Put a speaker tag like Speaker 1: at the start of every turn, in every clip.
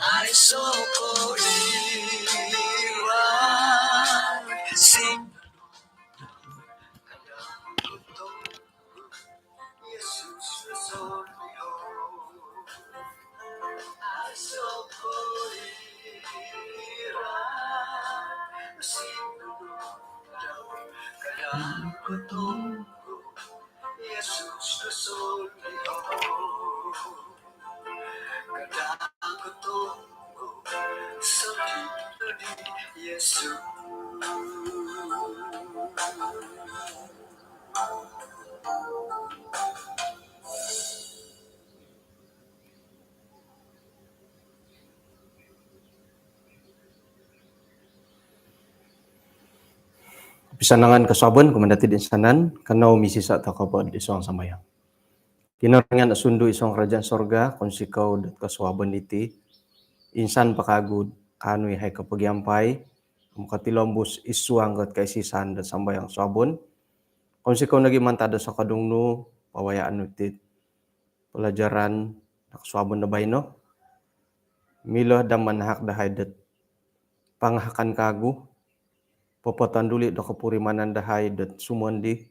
Speaker 1: Ay sokoliwan sing Jesus resolvió. Ay sokoliwan sing kaya kutunggu Jesus resolvió. Kaya kutunggu sa pito ni Jesus. Pisanangan kasabon kumandati din sanan kanao misisa ta kapod isong samayang. Kinarangan asundu isong kerajaan sorga konsikaw dat kaswabon iti insan pakagud kanoy hay kapagyampay mukatilombus isuang kat kaisisan dat sambayang sabon konsikaw nagimantada sa kadungno pawayaan utit pelajaran nakaswabon na bayno milo daman hak dahay dat panghakan kagu papatanduli da kapurimanan dahay dat sumundi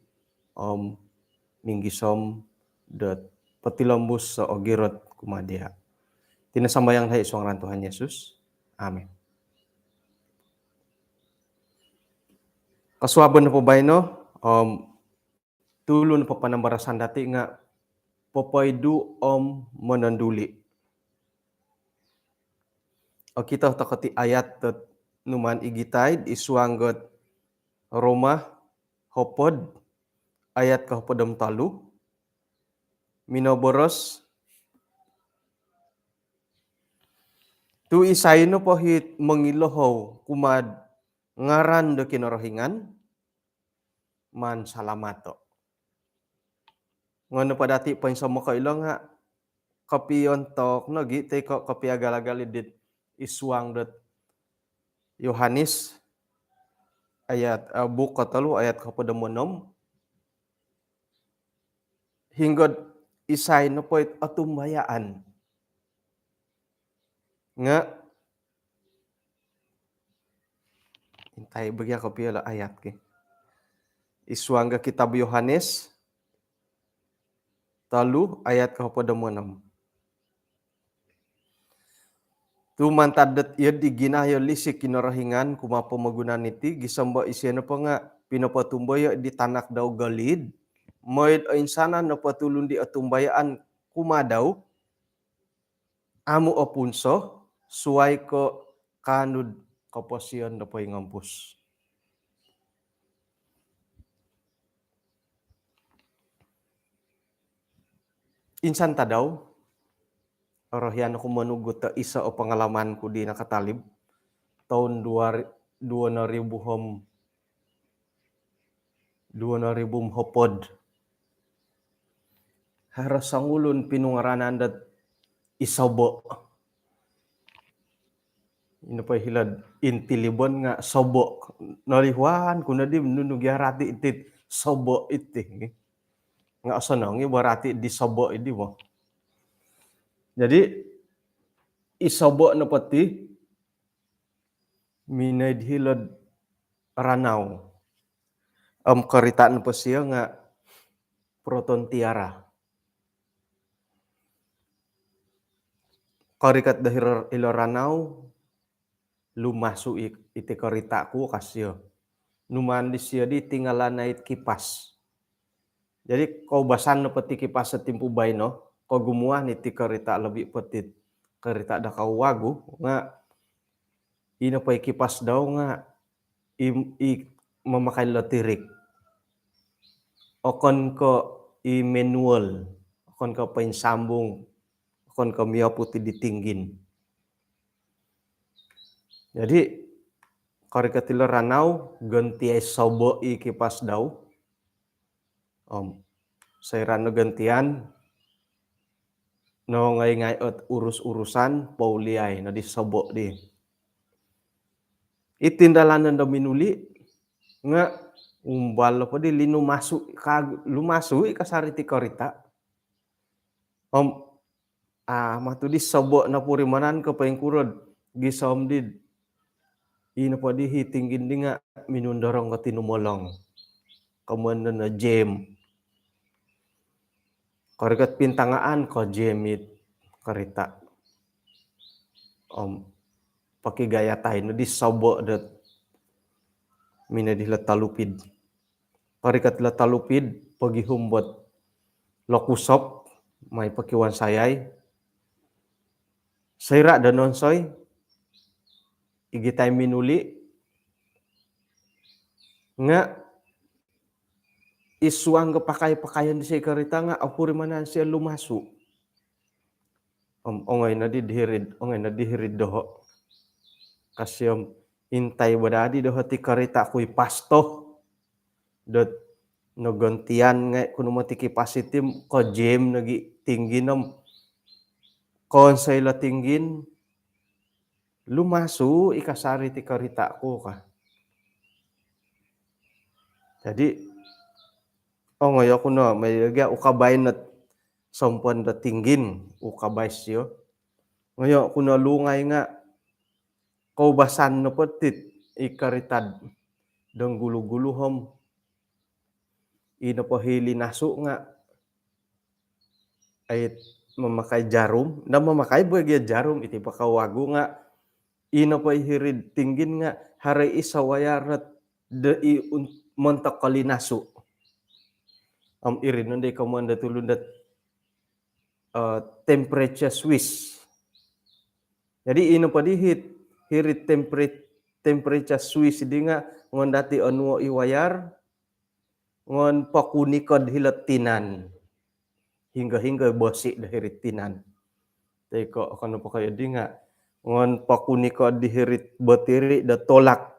Speaker 1: minggisom dat patilombus sa ogirot kumadia. Tinasambayang dahay isong ran Tuhan Yesus. Amen. Kaswabon na po ba no? Tulo na po panambarasan dati nga papaydu mananduli. O kita takati ayat tat numan igitay isuanggot Roma hopod ayat kahopodam talu minoboros tu isay no pohit mangilohaw kumad ngaran do kinorohingan man salamato. Ngono pa dati pa sa makailo nga kapiyon tok no gite ko kapiagalagali dit iswang dot Yohanes ayat buka talu ayat kapodamonom hinggod isay no poit atumbayaan nga intay bagya kapiyala ayat ke iswang ga kitab Yohanes talu ayat kapodamonom tumantadet iya di ginayo lisik kinarahingan kumapo magunan iti gisamba isya pa nga pinapatumbayo di tanak daw galid moid insana na patulun di atumbayaan kumadaw amu opunso suway ko kanud kaposyon na po ngampus. Insan ta daw Rohyan ako manugot ta isa o pangalaman ko di nakatalib taon 2000 hopod harasangulon pinungaranan dat isabo ino pa hilad intilibon nga sobo nalihwan kuna di nunugyarati itit sobo iti nga asanang ibarati di sobo idi mo. Jadi isabo na pati minaid hilad ranaw karitaan pa siya nga proton tiara karikat dahil ilo ranaw lumasu iti karita ko kasyo numandis siya di tinggalan na it kipas. Jadi kau basan na pati kipas sa timpubay no kau gumawa niti karita lebih petit karita da kau wagu nga ina pa kipas daw nga memakai latirik okon ko i-manual okon ko sambung okon ko miyaputi ditinggin. Jadi karikatila ranaw ganti ay sobo i kipas daw say rano gantian no ngay at urus-urusan pauliay na di sobo di itindalan na minuli nga umbalo pa di lumasu kasariti karita matudi sobo na purimanan ka paingkurod gisaomdid ina padi hitinggin di nga minundorong ka tinumolong kamana na jem karikat pintangaan ko jemit karita pakigaya tayo no di sobo dat mina di latalupid karikat latalupid pagihumbot lokusop may pakiwan sayay sayra danon soy igitay minuli nga isuang ka pakay-pakayan di siya karita nga apuri manan siya lumasu ongay na dihirid doho kasi intay badadi doho ti karita kuy pasto dot nagantian nga kuno mo ti kipasitim ko jem nagi tingginom konsay la tinggin lumasu ikasari ti karita ko ka. Jadi ongay ako na may lagya ukabay na sompan da tinggin ukabay siyo. Ngayon ako na lungay nga kaubasan na patit ikaritad dang gulu-guluhom ina pahili nasu nga ay mamakai jarum na mamakai bagya jarum iti pakawago nga ina pahirid tinggin nga haray isawayarat da montak kalinasu irin nunday kamanda tulundat temperature Swiss. Jadi ino padihit hirit temperature Swiss di nga ngon dati onwo iwayar ngon pakunikod hilatinan hingga bosi dahirit tinan. Teko kano pa kayo di nga ngon pakunikod dihirit batiri da tolak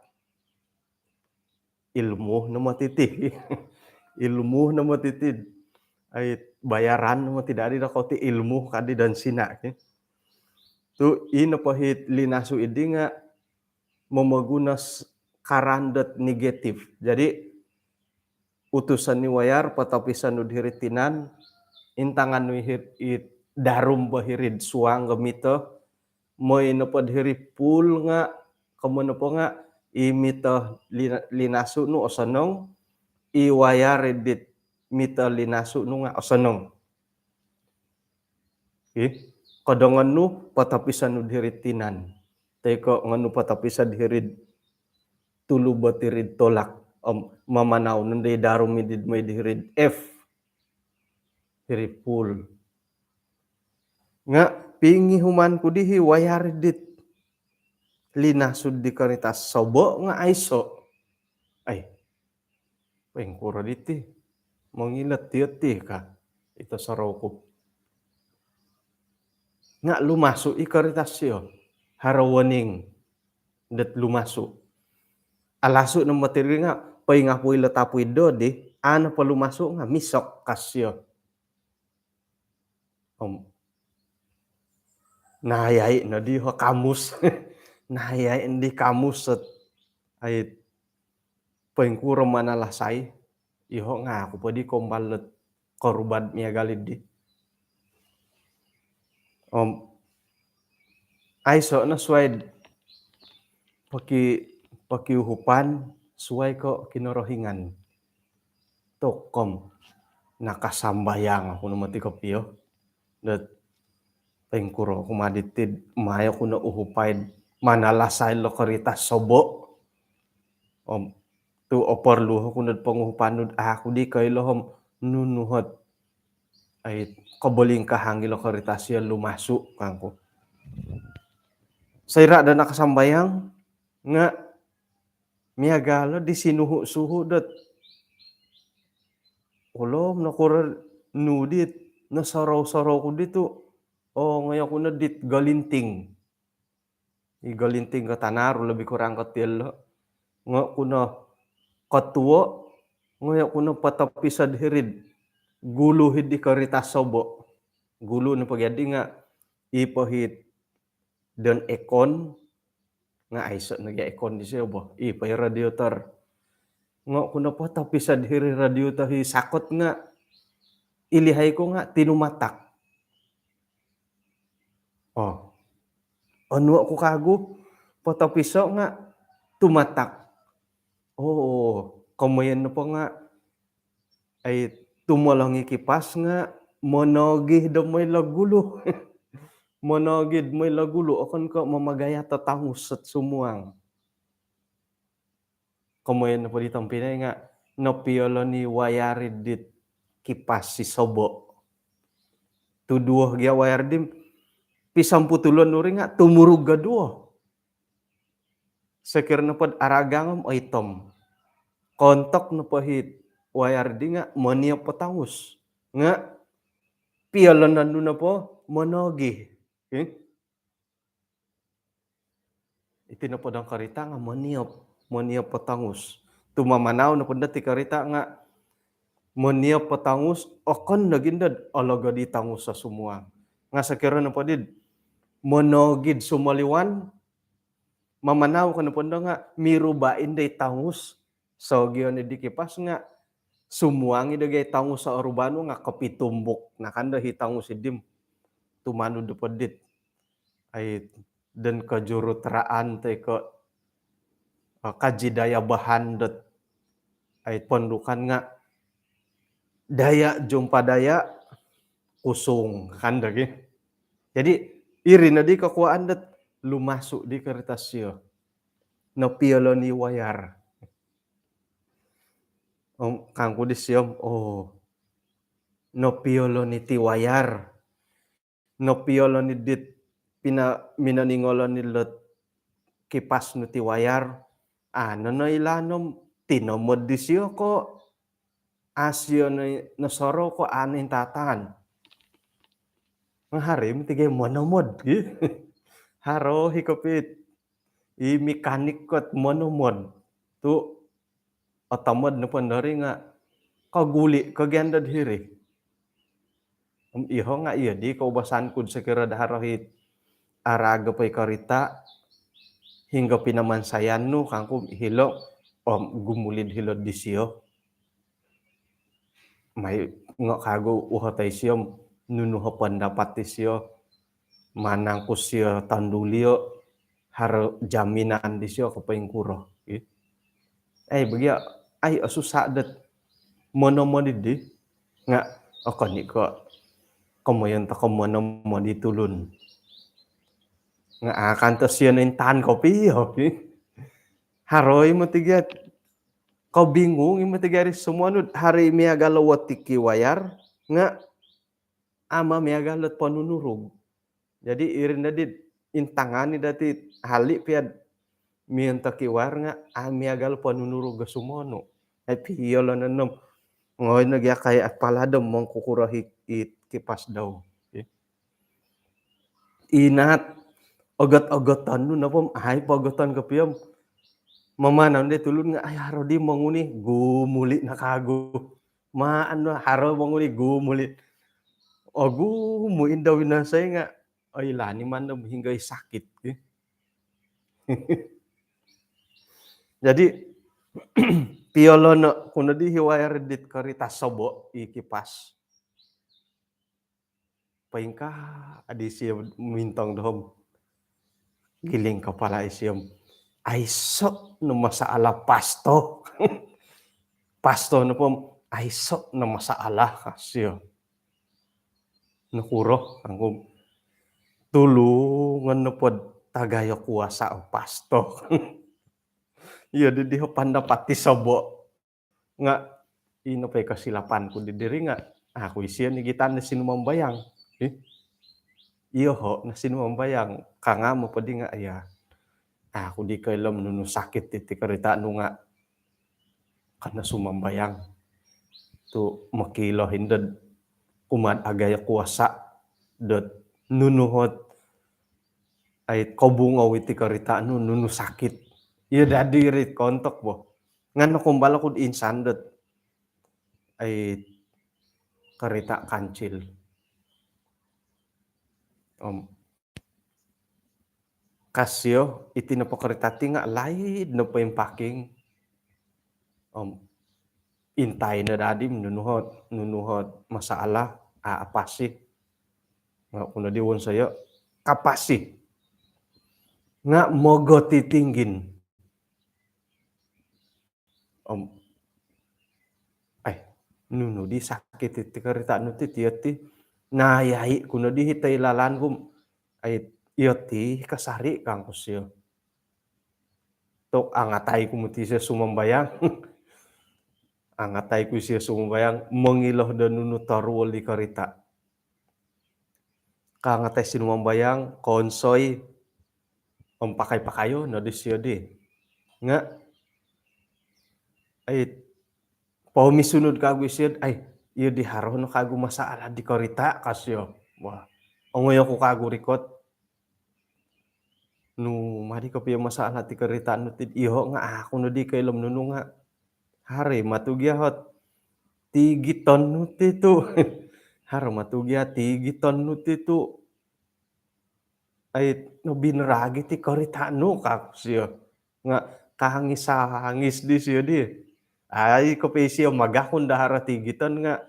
Speaker 1: ilmu na matiti ilmu na matitid ay bayaran mo tidak ada kau ti ilmu kadi dan sina tu ina pahit linasu idi nga mamagunas karandat negatif jadi utusan ni wayar patapisan nu diritinan intangan nu it darum bahirid suang gamito moy na padhiri pul nga kamano po nga imita linasu nu osanong iwayar edit mita linasu nu nga osanong. Okay? Kadang nu patapisan nu diritinan. Teko nganu patapisan dirid tulu batirid tolak mamanaw nunday darum midid may dirid F hiripul. Nga pingi human ko dihi wayar dit linasud di karitas sobo nga aiso. Ay pengkura diti mangilat ti ka ito saraw ko. Nga lumasu ikaritas siyo harawaning dat lumasu. Alasu ng materi nga pay nga po ilatapoy do di ano pa lumasu nga misok kasyo. Nahayay na di ho kamus. Nahayay di kamus at ay pengkura manalasay. Iho nga ako pa di kombalat korubad miya galid di. Ay so na suway pakiuhupan suway ko kinorohingan tokom nakasambayang ako naman ti kapiyo dat pengkuro kumaditid mayo ko na uhupaid manalasay lo karita sobo tu oporluho ko nad panguhupan ako di kayo lohom nunuhot ay kabaling kahangil lo karita siya lumasu kangko sayra da nakasambayang nga miyagalo di sinuhu-suhu dat ulom nakural nudit nasaraw-saraw ko dito ngayon ko na dit galinting igalinting ka tanaro labi kurang katil nga ko na katuwa ngayon ko na patapisad hirid guluhid di karitas sobo gulo na pagyadi nga ipahit dan ekon nga aiso nag-ekon di siya ba ipay radiator nga kuna po tapisad hiri radiator hi sakot nga ilihay ko nga tinumatak Anu aku kagu foto pisau nga tumatak. Oh, komoyen na po nga ay tumalong ikipas nga monogih do mo'y lagulo. Monogid mo'y lagulo akan ka mamagaya tatangus at sumuang. Komoyen na po ditong Pinay nga no piolo ni wayarid dit kipas si sobo. Tuduh gya wayar dim pisamputulon uri nga tumurug gaduo. Sekir na pod aragangam o itom. Kontok na pahit wayar di nga maniap patangus. Nga piolo nando na po monogi. Okay? Iti na po ang karita nga maniap patangus. Tumamanaw na po dati karita nga maniap patangus akan nagindad alaga di tangus sa sumuang. Nga sekira na po did monogid sumaliwan mamanaw ka na po nga mirubain day tangus. So giyon di kipas nga sumuang idagay tangus sa urbano nga kapitumbok na kanda hitangus idim tumano do po dit ay dan kajurutraan tay ko kajidaya bahandot ay pondukan nga daya jumpa daya kusung kanda gi. Jadi iri na di kakuaan dat lumasuk di kertasyo no piolo ni wayar. Kangku di siyom no piolo ni ti wayar. No piolo ni dit minaningolo ni lot kipas no ti wayar. Ano no ilanom tinomod di siyo ko asyo no soro ko anin tatan. Ang harim tigay monomod. Haro hikapit. I mekanik kot monomod. Tu otamod na pandari nga kaguli kaganda diri. Iho nga iya di kaubasan kud sekira daharahit araga pay karita hingga pinamansayan no kangku hilo gumulid hilod di siyo. May nga kago uhatay siyo nunuha pendapat di siyo manang ko siyo tandulio haro jaminan di siyo kapayng kuro. Ay bagya ay asusadat monomodid di nga akani ko kamayan ta kamono mo ditulun. Nga akan to siya na intahan kopi. Haroy mo tigat. Kau bingung yung matigari sumunod. Hari miyagalawat tiki wayar. Nga ama miyagalot panunurog. Jadi irin na dit. Intangani dati hali piyad. Miyan takiwar nga miyagal panunurog sumono. Ay piyolo na nam. Ngayon nagya kaya at paladam mong kukurahi kipas daw. Inat agat-agatan nun na po, ay pagatan ka piyam. Mamanaw na tulun nga, ay haro di manguni, gumuli na kago. Maano, haro manguni, gumuli. O gumuin daw na sa'yo nga, ay lani man na hinggay sakit. Jadi, piolo na, kung na di hiwayar dit karita sobo, ikipas. Paingka, adi siya mintang dohom. Giling kepala isyam. Ay sok na masalah pasto. Pasto na po, ay sok na masalah kasyo. Nakuro, ang tulungan na po tagayo kuasa ang pasto. Iya, di pandapati sobo. Nga, ino pa'y kasilapan ko di diri nga. Ako isya ni kita na sinumambayang. Iyo ho, na sinumambayang. Kanga mo pa di nga, aya. Ako di kailam nung sakit iti karita nung nga. Kana sumambayang. To makilo hindad kumad agaya kuasa. Dot nunuhot ay kabungaw iti karita nunu sakit. Iya dadi rit kontok bo. Ngano kumbala kud insan dot ay karita kancil. Kasyo iti na po karita tinga laid na po yung packing. Intay na dadi nunuhot masalah aapasi. Nga kuna diwon sayo kapasi. nga mogo titinggin. Om ay nuno di sakit ti karita no ti ti nayai kuno di hitay lalan gum ay iyo ti kasari kang kusyo. Tok angatay ko mo ti siya sumambayang. Angatay ko siya sumambayang mengiloh dan nuno tarwol di karita. Kangatay sinumambayang konsoy pakai-pakayo no di siya di. Nga ay paumisunod kago siya ay iyo di haro no kago masaala di karita kasyo. Wah. Ongoy ko kago rikot. No madi ko piyo masaala ti karita no ti iho nga ako no di kay lom nuno nga. Hari matugyahot tigiton no ti tu. Haro matugya tigiton no ti tu. Ay no binragi ti karita no kakusyo. Nga kahangis-hangis di siya di. Ay ko pa siya magakon dahara tigiton nga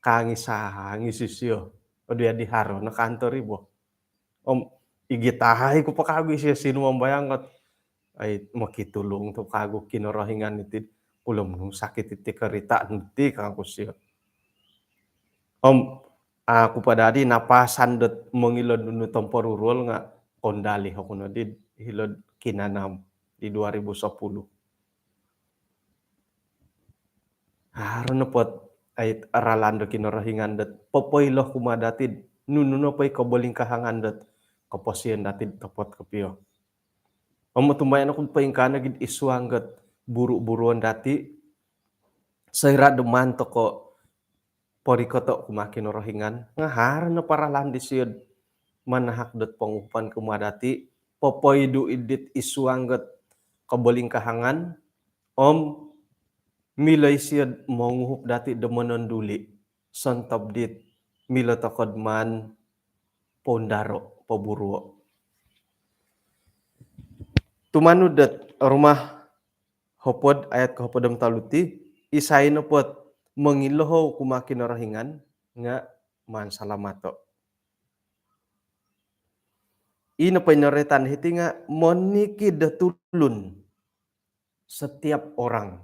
Speaker 1: kahangis-hangis siya. O diya di haro na kanto ribo. Igitahay ko pa kago siya sinumambayang at ay makitulong to kago kinorahingan iti ulam nung sakit iti karita iti kakusyo. Ako pa dadi napasandot mangilod no temporurol nga kondali ako no di hilod kinanam di 2010. Haro na pot ay aralando kinorahingan dat popoylo kumadatid nuno pay kabaling kahangan dat kapasiyan datid tapot kapiyo. Matumbayan ako pa yung kanagid iswanggat buru-buruan dati sayra dumanto ko porikoto kumakinorohingan nga haro na paralan di siyod manahakdot pangupan kumadati popoydo idit iswanggat kabaling kahangan milay siyad manguhup dati demonon duli santab dit mila takod man pondaro paburuo. Tumanud dat rumah hopod ayat kahopodam taluti isay na pot mangiloho kumakinarahingan nga man salamato. Ina pinaretan hiti nga moniki datulun setiap orang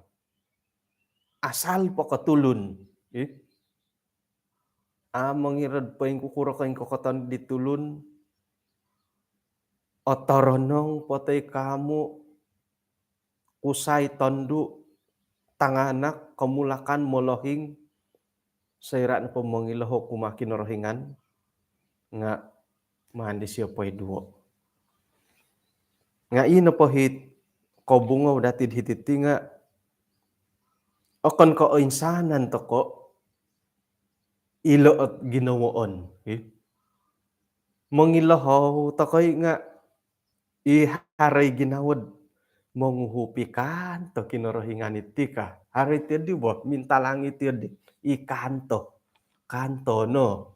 Speaker 1: asal pakatulun. Mangirad pa yung kukura kayong kakatan ditulun otoronong patay kamu usay tondo tanganak kamulakan molohing sayra na pamangilaho kumakinorohingan nga mandi siya pa'y duo. Nga ina po hit kabungaw datid hititi nga okon ko insanan to ko ilo at ginawoon. Mangilaho takoy nga iharay ginawad manguhupikan to kinorohingan iti ka. Haray ti di ba? Mintalang iti di. Ikanto. Kanto no.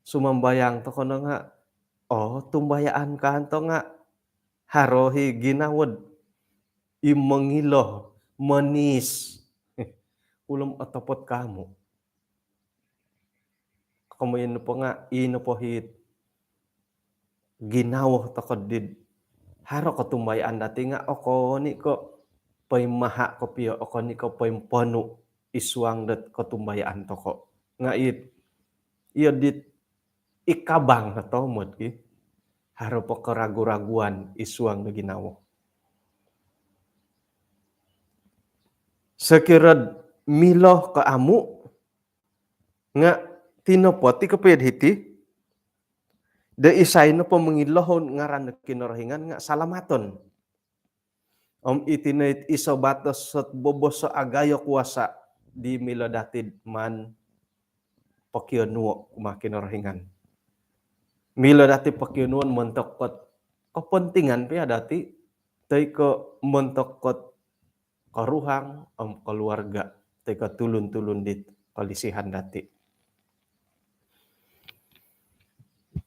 Speaker 1: Sumambayang to ko na nga. Tumbayaan kanto nga. Harohi ginawad. Imangilo. Manis. Ulam atapot kamo. Kamayin po nga. Ino po hit. Ginawa to ko did. Haro ko tumbayaan dati nga ako ni ko pay maha ko piyo ako ni ko pay panu iswang dat ko tumbayaan to ko. Nga iyo dit ikabang na to mod ki. Haro po karagu-raguan iswang na ginawa. Sekirad miloh ka amu nga tinopot ti kapayad hiti da isay na po mangilohon ngaran na kinorahingan nga salamaton. Itinait isobatos sat bobos sa agayo kuasa di mila datid man pakyonuo kumakinorahingan. Mila dati pakyonuon mentokot kepentingan pa dati tay ko mentokot karuhang keluarga tay ko tulun-tulun dit kalisihan dati.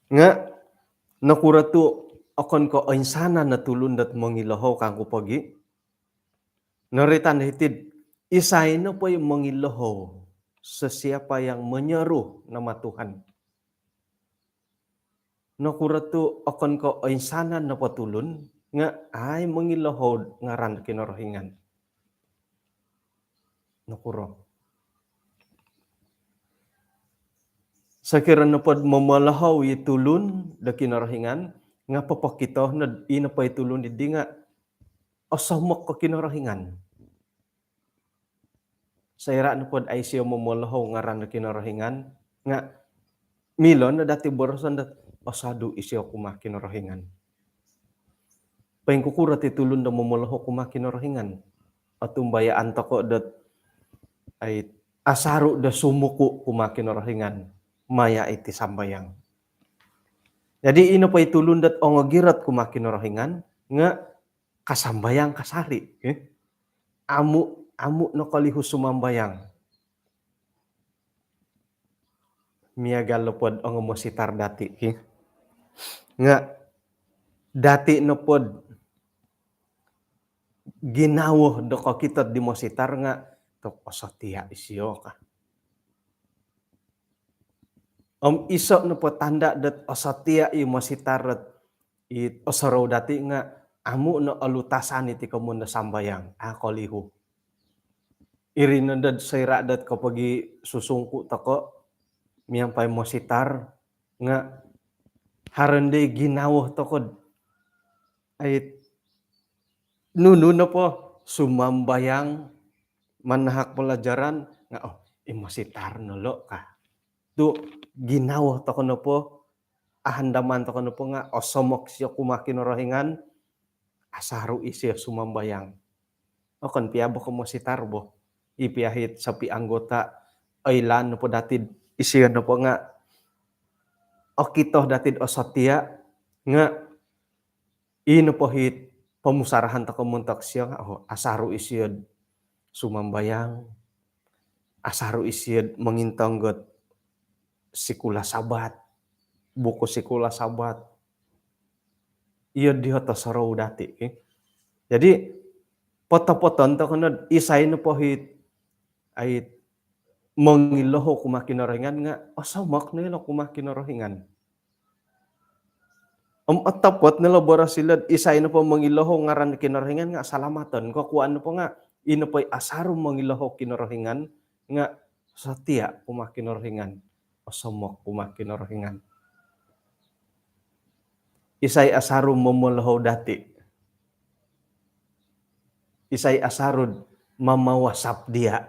Speaker 1: Nga nakuratu akon ko insana na tulun dat mangilaho kang kupagi. Naritan hitid isay na po yung mangilaho sa siapa yang menyeruh nama Tuhan. nakura tu okon ko insanan na patulun nga ay mangilohod ngaran kinorohingan. Nakuro. Sakira na pod mamalahaw itulun da kinorohingan nga papakito na ina pa itulun di nga osamok ko kinorohingan. Sayra na pod ay siya mamalahaw ngaran da kinorohingan nga milon na dati borosan dat osado isyo kuma kinorohingan. Paing kukura ti tulun da mamalahaw kuma kinorohingan. Atumbayaan tako dat ay asaro da sumuku kuma kinorohingan. Maya iti sambayang. Jadi ino pa itulun dat ongogirat kuma kinorohingan nga kasambayang kasari. Amu no kalihu sumambayang. Miyagal pod ang mositar dati. Nga dati no pod ginawo do ko kitot di mositar nga tok osotia isyo ka. Iso no po tanda dat osotia i mositar it osaro dati nga amu no alutasan iti kamun na sambayang kalihu. Irinadad sayra dat kapag susungku tako miyampay mositar nga harande ginawo takod ay nuno na po sumambayang manahak pelajaran nga imositar nolo ka. Tu ginawo tako na po ahandaman tako na po nga osomok siya kumakinorohingan asaro isya sumambayang. Kon piyabo ko mositar bo ipiyahit sa pianggota aylan no po datid isya no po nga okito datid osotia nga ino po hit pamusarahan ta kumuntak siya nga asaro isyod sumambayang asaro isyod mangintanggot sikula sabat buko sikula sabat iya dihoto saro dati jadi poto-poton ta kunod isay no po hit ay mangiloho kumakinorahingan nga osamak nila kumakinorahingan. Atapot nila bora sila isay na po mangiloho ngaran kinorohingan nga salamatan ko kuan po nga ino po asaro mangiloho kinorohingan nga satia kumakinorohingan osamok kumakinorohingan. Isay asaro mamulaho dati. Isay asarod mamawasap dia.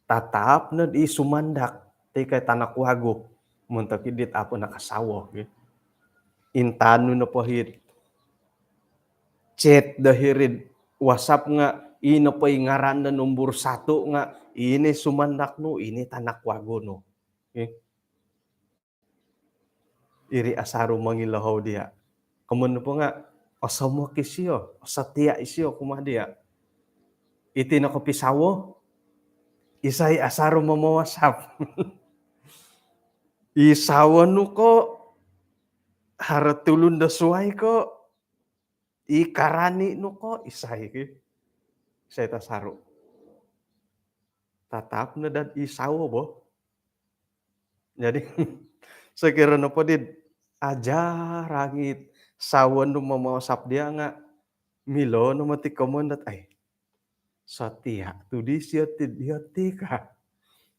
Speaker 1: Tatap na di sumandak ti kay tanakwago muntak idit apo nakasawo intano na po hit chat dahirid WhatsApp nga ino pa'y ngaran na nombor 1 nga ini sumandak no ini tanakwago no iri asaro mangilahaw dia kamun po nga osamo kisyo osatia isyo kumadia iti nakopisawo isay asaro mamawasap. Isawan no ko haratulun da suway ko ikarani no ko isay tasaro. Tatap na dad isawo bo. Jadi sekira na po did aja rangit sawan no mamawasap dia nga milo no mati komon dat ay satia tudi siya ti ka.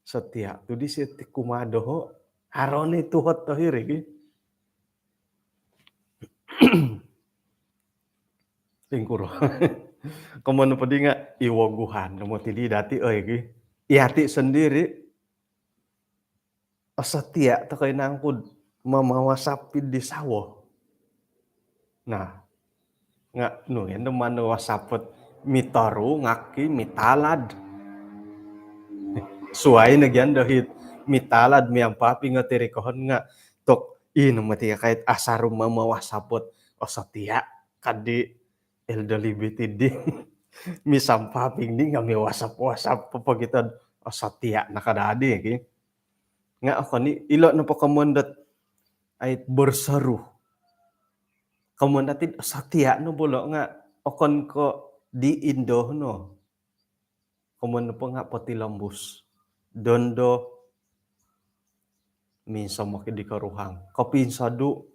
Speaker 1: Satia tudi siya ti kumado ho. Harone tuhot tahiri. Tingkuro. Komano pa di nga iwaguhan mo tili dati iati sendiri asatia ta kay nangkud mamawasapid di sawo. Nah, nga no yan naman wasapot mitaru ngaki mitalad. Suway nagyan dahit mitalad miyang papi nga tirikohon nga tok ino mati kahit asarum mamawasapot osatia kadi eldalibitid di misam paping di nga mi wasap-wasap papagitan osatia nakadadi nga ako ni ilo na po kamundat ay bersaru kamundatid osatia no bulo nga okon ko di Indo no kamun po nga Patilambus Dondo minsa maki di karuhang. Kapinsado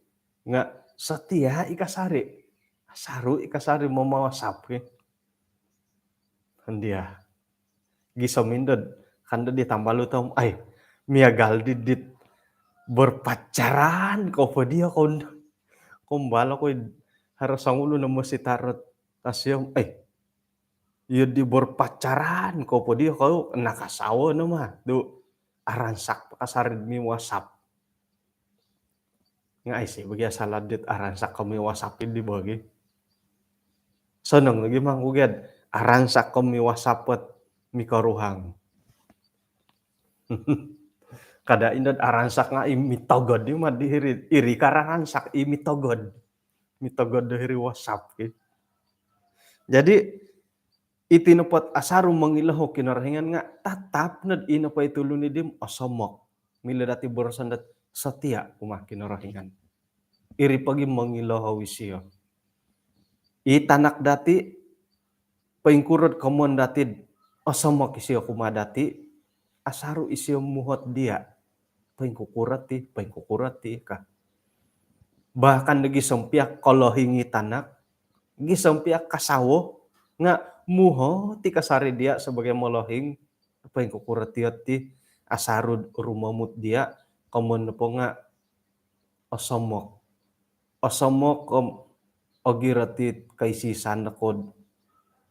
Speaker 1: nga setia ikasari. Saru ikasari mamawasap ke. Handia. Gisamindad kanda ditambah lu tahu ay miagal didit berpacaran kau pa dia kumbala ko harasang ulo na mo si tarot tasyong ay iya di berpacaran kau pa dia kau nakasawa na mah do aransak pakasarid mi wasap nga ay si bagi saladit aransak kami wasapin di bagi seneng lagi mang ugad aransak kami wasapet mi karuhang kada indad aransak nga imitogod di mah dihiri iri karansak mitogod dihiri wasap ke. Jadi itinupot asaru mangilaho kinarahingan nga tatap nad ina pa itulo ni dim asomok mila dati borosandat setia kumah kinarahingan. Iri pagi mangilaho wisyo. Itanak dati paingkurod kamon datid asomok isyo kumadati asaru isyo muhot dia paingkukurati ka. Bahkan lagi sempiak kalau hingi tanak, lagi sempiak kasawo nga muho ti kasari dia sebagai molohing apa yang kukuratiot ti asarud rumamut dia komon po nga osomok ogirati kay sisan nakod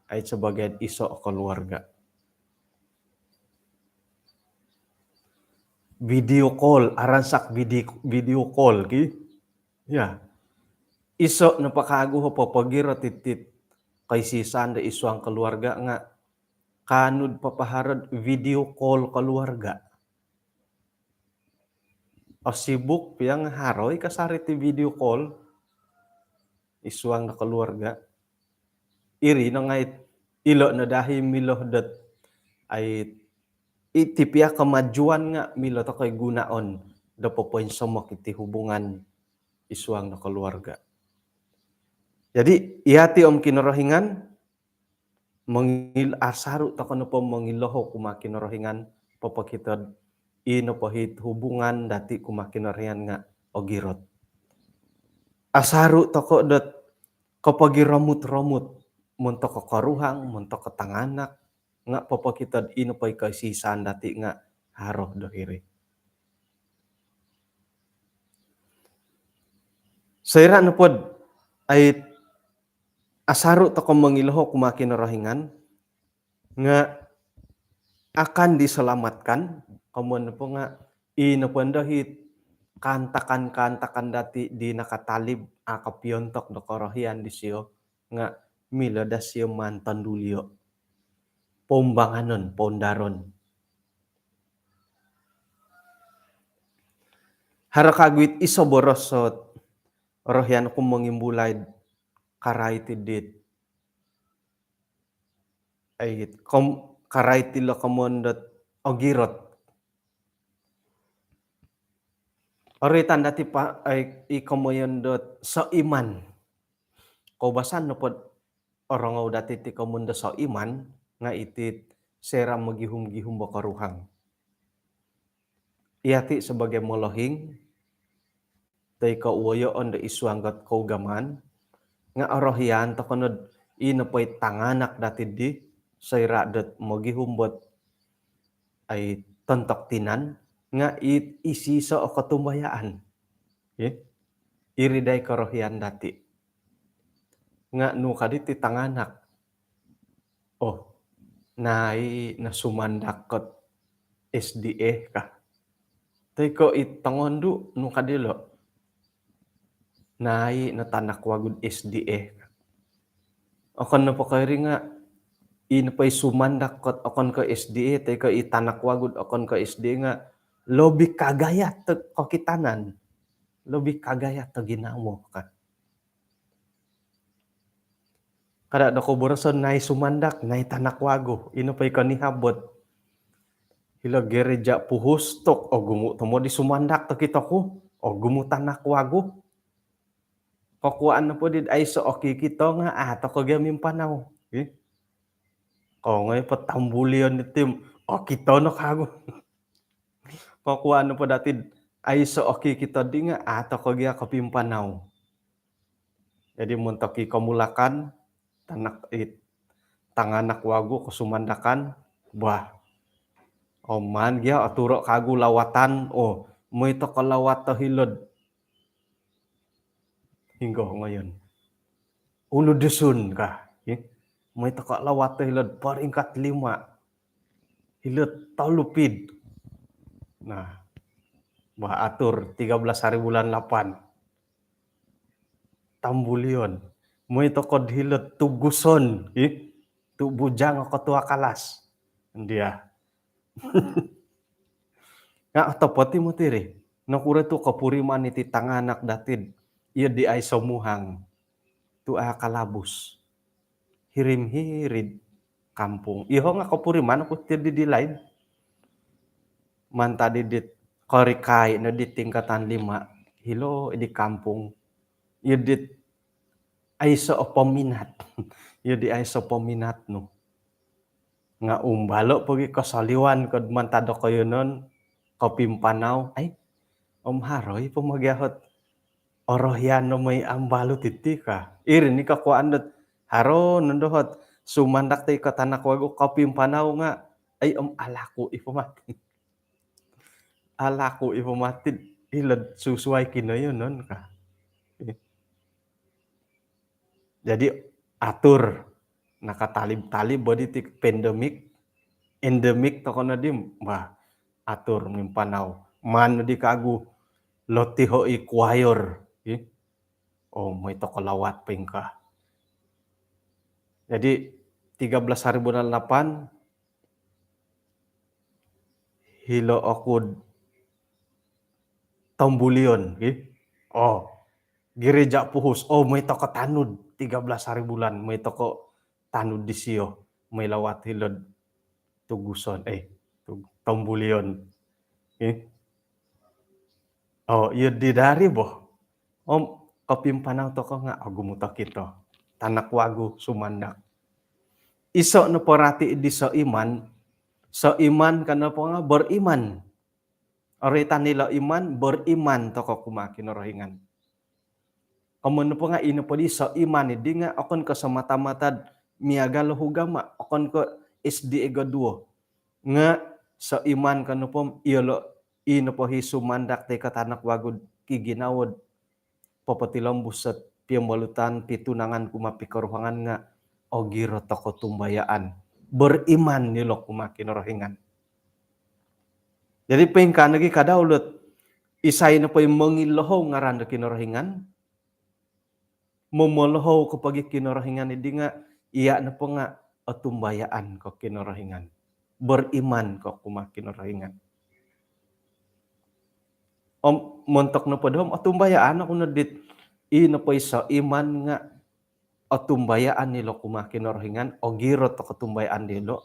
Speaker 1: ay sebagai iso keluarga. Video call, aransak video call ki. Ya. Iso napakago po pagira titit kay sisan da isuang keluarga nga kanud papaharad video call keluarga. O sibuk yang haroy kasari ti video call isuang na keluarga. Iri na ngait ilo na dahi miloh dat ay itipia kemajuan nga milo to kay gunaon da popoin somok iti hubungan isuang na keluarga. Jadi iati om kinorohingan asaru takon po mangiloho kumakinorohingan papakitad ino pahit hubungan dati kumakinorohingan nga ogirot. Asaru toko dat kapagi ramut-ramut muntok kakaruhang muntok katanganak nga papakitad ino pay kasisan dati nga haroh dohiri. Saira na pod ay asaru toko mangiloho kumakinorohingan nga akan diselamatkan kamon po nga inapandahit kantakan dati di nakatalib akapyontok na korohian di siyo nga mila da siyo mantan dulyo pombanganon pondaron harakagwit iso borosot rohian kung mangimbulay karay tidit ay karay tila kamondot ogirot. Oritan dati pa ay ikamoyondot sa iman. Kaubasan no pod orangaw dati ti kamundo sa iman nga itit sera magihum-gihum bakaruhang. Iati sebagai molohing tay kauwayoon da isuanggat kaugaman nga arohian takonod inapay tanganak dati di sayra dat magihumbot ay tontok tinan nga isisa o katumbayaan. Iriday karohian dati. Nga no kaditi tanganak. Nai nasumandakot SDA ka. Tay ko itangondu no kadilo. Nai natanakwagud SDA. Akan na po kayo nga inapay sumandakot akon ka SDA tay ka itanakwagud akon ka SDA nga lobi kagayat kakitanan. Lobi kagayat ginamo ka. Kada dako boroson nay sumandak nay tanakwago inapay kanihabot. Hila gereja puhustok o gumuto mo di sumandak to kita ko o gumutan nakwago. Kakuan na po did ay so okay kito nga ato kagaming panaw. Ngay patambulian ni tim o kito no kago. Kakuan na po dati Ai so oki kita dinga atau kogia kapimpanau. Jadi muntoki kamulakan tanak tanganak wagu kesumandakan bah oman gia aturo kagu lawatan mo ito kalawat hilod hingga ngayon. Ulu dusun kah? Mo ito kalawat hilod peringkat 5 hilod talupid. Nah, bah atur 13 hari bulan 8 Tambulion. Mo ito kod hilod tuguson, tu bujang ketua kalas. Dia. Nga topoti mo tiri. Nakure tu kapuriman iti tanganak datid. Iya di ay somuhang. Tu kalabus. Hirim-hirid kampung. Iho nga kapuriman ako tiri di lain. Manta didit korikai na di tingkatan 5. Hilo di kampung. Iya di ay so peminat. Iya di ay so peminat no. Nga umbalo pagi kasaliwan kod mantado kayo nun kapimpanaw ay haroy pumagyahot orohyan no may ambalo titi ka irin ni kakuan haro nandohot sumandak tay katanak wago kapimpanaw nga ay alaku ipamatid ilad susuay kinayon nun ka. Jadi atur nakatalib-talib body tik endemik toko na dim bah atur mimpanaw man di kagu lotiho choir may toko lawat pingka. Jadi 13 hari bulan 8 hilo okud Tambulion gereja puhus may toko tanud 13 hari bulan may toko tanud di siyo may lawat hilod tuguson Tambulion yun di dari boh kapimpanaw toko nga gumuta kito tanak wagu sumandak iso no porati di so iman kana po nga beriman oritan nila iman beriman toko kumakin rohingan kamun po nga ino po di so iman di nga akon ka sa mata-matad miagal hugama akon ko SD egaduo nga sa iman kano po ino po hisumandak te katanak wagud kiginawod papatilong busat piyambalutan pitunangan kumapikaruhangan nga ogiro toko tumbayaan beriman nilo kumakin rohingan. Jadi pengka nagi kadaulut isay na po yung mangiloho ngaran na kinorohingan momoloho kapag kinorohingan hindi nga iya na po nga tumbayaan ko kinorohingan beriman ko kumakinorohingan montok na po doon tumbayaan ako na dit ino po isa iman nga tumbayaan nilo kumakinorohingan o giro to katumbayaan nilo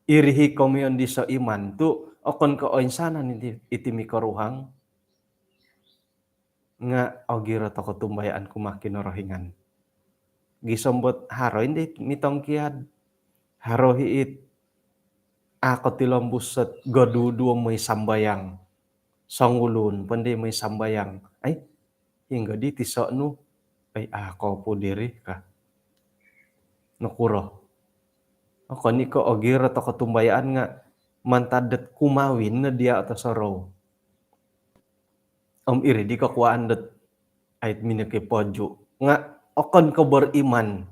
Speaker 1: irihi komiyon di sa iman tu okon ko oinsana iti mikaruhang nga ogiro to katumbayaan kumakinorohingan gisombot haro hindi mitong kiad haro hiit ako tilombusat gadudu may sambayang sangulun pandi may sambayang ay hingga di tiso no ay ako po diri ka nakuro ako niko ogiro to katumbayaan nga mantadet kumawin na dia atas saraw iri di kakuaan dat ay minake podyo nga okon ko beriman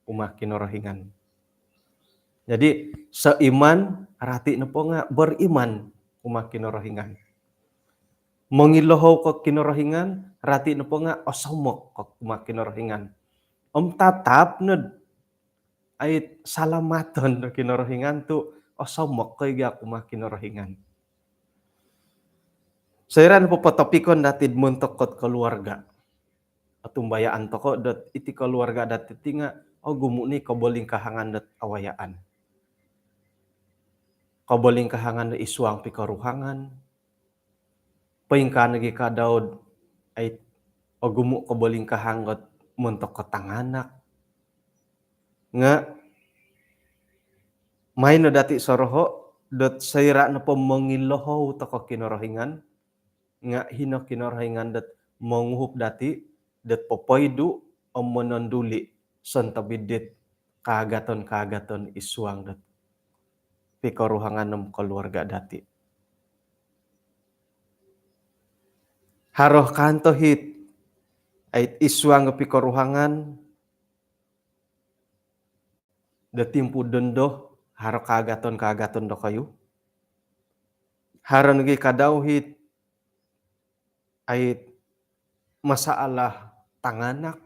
Speaker 1: kumakinorohingan. Jadi sa iman arati na po nga beriman kumakinorohingan. Mangiloho ko kinorohingan arati na po nga osomok ko kumakinorohingan. Tatap na ay salamaton na kinorohingan tu osomok ko iga kumakinorohingan. Sairan po patopikon datid muntok kot keluarga. Atumbayaan toko dat iti keluarga datid tinga gumuni kaboling kahangan dat awayaan. Kaboling kahangan na isuang pikaruhangan. Paingka nagi kadaod ay gumu kaboling kahangot muntok katanganak. Nga may no dati soroho dat sayra na pamangilohaw tako kinarahingan, nga hino kinarahingan dat manguhup dati, dat papaydu o mananduli son tabidit kagaton isuang dat pikaruhangan ng keluarga dati. Haroh kanto hit ay isuang pikaruhangan datimpu dendo haro kagaton do kayo. Haron gi kadauhit ay masalah tanganak,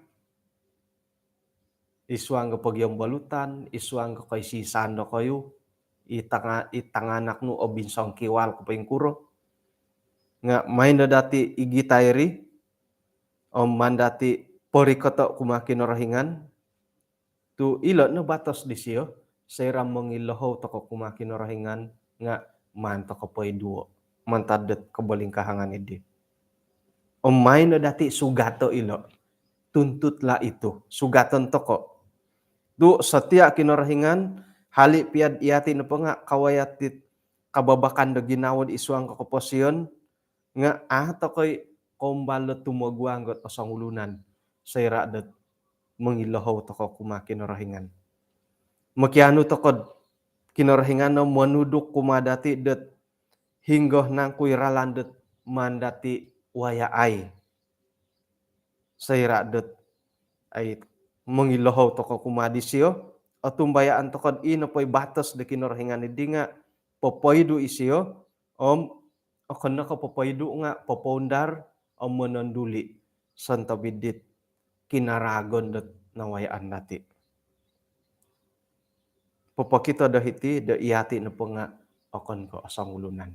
Speaker 1: isuang pagyong balutan, isuang kay sisan do kayo, itanganak no o binsong kiwal ko pingkuro. Nga may na dati igitayri, o mandati porikoto kumakin orahingan, tu ilo no batos di siyo, sayra mangiloho toko kumakin orahingan, nga man toko poy duo, mantadet kabalingkahangan idi. O may na dati sugato ilo, tuntutla itu, sugaton toko. Du satia kinorahingan, hali piad iati na po nga, kawayatit kababakan do ginawad isuang kakoposyon, nga tokoy kombalot tumagwanggot o sangulunan, sayra dat mangiloho toko kumakin orahingan. Makiano tokod kinorahingan no manuduk kumadati dat hinggoh nang kuiralan dat mandati waya ay. Sayra dat ay mangiloho toko kumadi siyo o tumbayaan tokod ino po'y batas de kinorahingan idi nga popoydu isiyo o kano ka popoydu nga popondar o mananduli son tabidit kinaragon dat nawayaan dati. Popakita dahiti da iyati na po nga okon ko asang ulunan.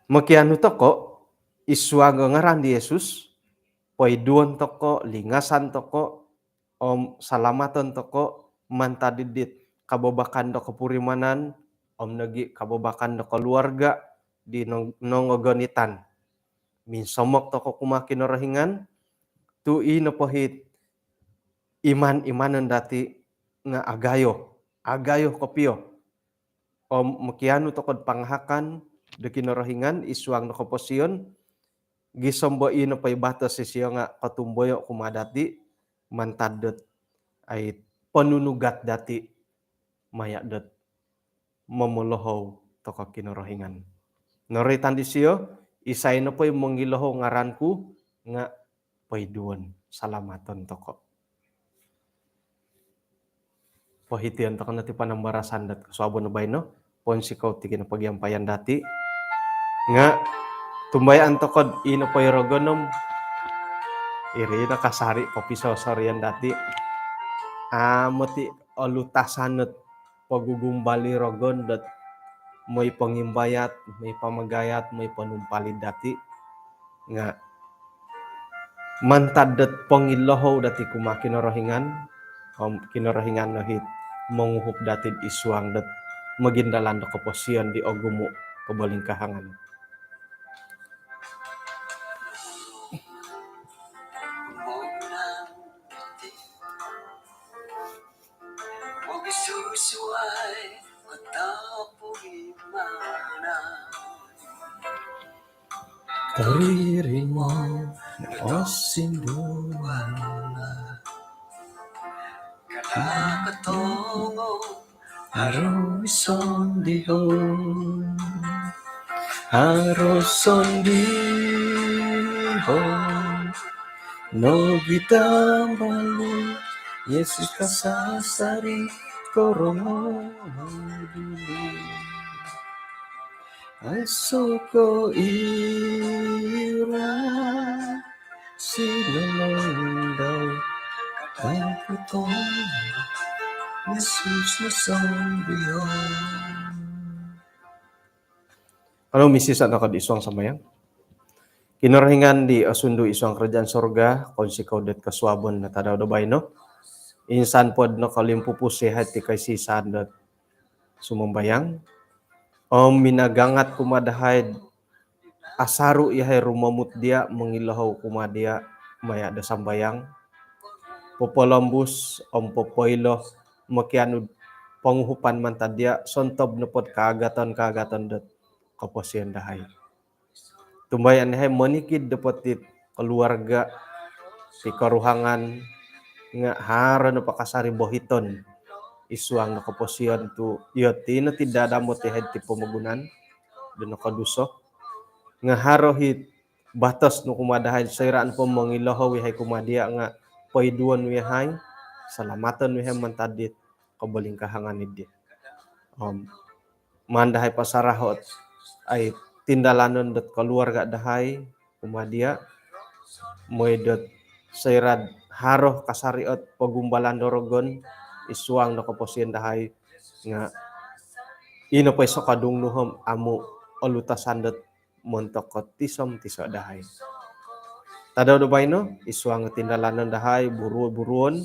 Speaker 1: Makiano toko iswaga ngaran di Yesus, payduan toko, lingasan toko, salamatan toko, mantadidit kababakan do kapurimanan, nagi kababakan do keluarga di nongogonitan. Minsomok toko kumakin orahingan, tu ino pohit iman-imanan dati nga agayo kopio. Makiano tokod panghakan de kinarahingan iswang no kaposyon, gisombo ino pay batas siya nga katumboyo kumadati mantadot ay panunugat dati mayadat mamolohaw toko kinarahingan. Noritan di siya, isay na po'y mangiloho ngaranku nga payduan salamaton toko. Pahitian toko nati panambarasan dat kaswabo na bay no, ponsikaw ti kinapagiampayan dati, nga tumbayan tokod ino po'y rogonom, iri na kasari papisaw sarian dati, mati olutasanot pagugumbali rogon dat may pangimbayat, may pamagayat, may panumpalid dati, nga mantadat pangiloho dati kumakin orahingan, kinarahingan no hit manguhup dati iswang dat magindalan do kaposyon di ogumo kabalingkahangan. Kariri mo o sinduan kakatongo aroson dihon no gitambalu Yesus kasasari koromo dulu Asoko ira sinalondaw kaputong Yesus na sambiyon. Ano misis at nakadiswang samayang? Kinarahingan di asundo iswang kerajaan sorga, konsikaw dat kaswabon na tadaw dabay no? Insan pod no kalimpupusi hati kay sisan dat sumambayang. Minagangat kumadahayd asaru yahay rumamut dia mengilahaw kumadia maya da sambayang popolambus popoilo makianud panguhupan man tadya sontob na pod kaagatan dot kaposian dahay. Tumbayan dahay manikid dapat ti keluarga ti karuhangan nga haro na pakasari bohiton isuang na kaposian tu iyo ti na ti dadamot ti head ti pamagunan do nakaduso nga haro hit batas no kumadahay sayraan po mangilahaw hay kumadia nga paiduan wihay salamatan wihay mantadit kabaling kahangan ni mandahay pasarahot ay tindalanon dot keluarga dahay kumadia moy dot sayrad haro kasariot pagumbalan dorogon isuang nakaposien dahay nga ino pa iso kadungnuhom amo olutasan dot montok tisom tiso dahay. Tadaw do bay no isuang tindalanon dahay buruon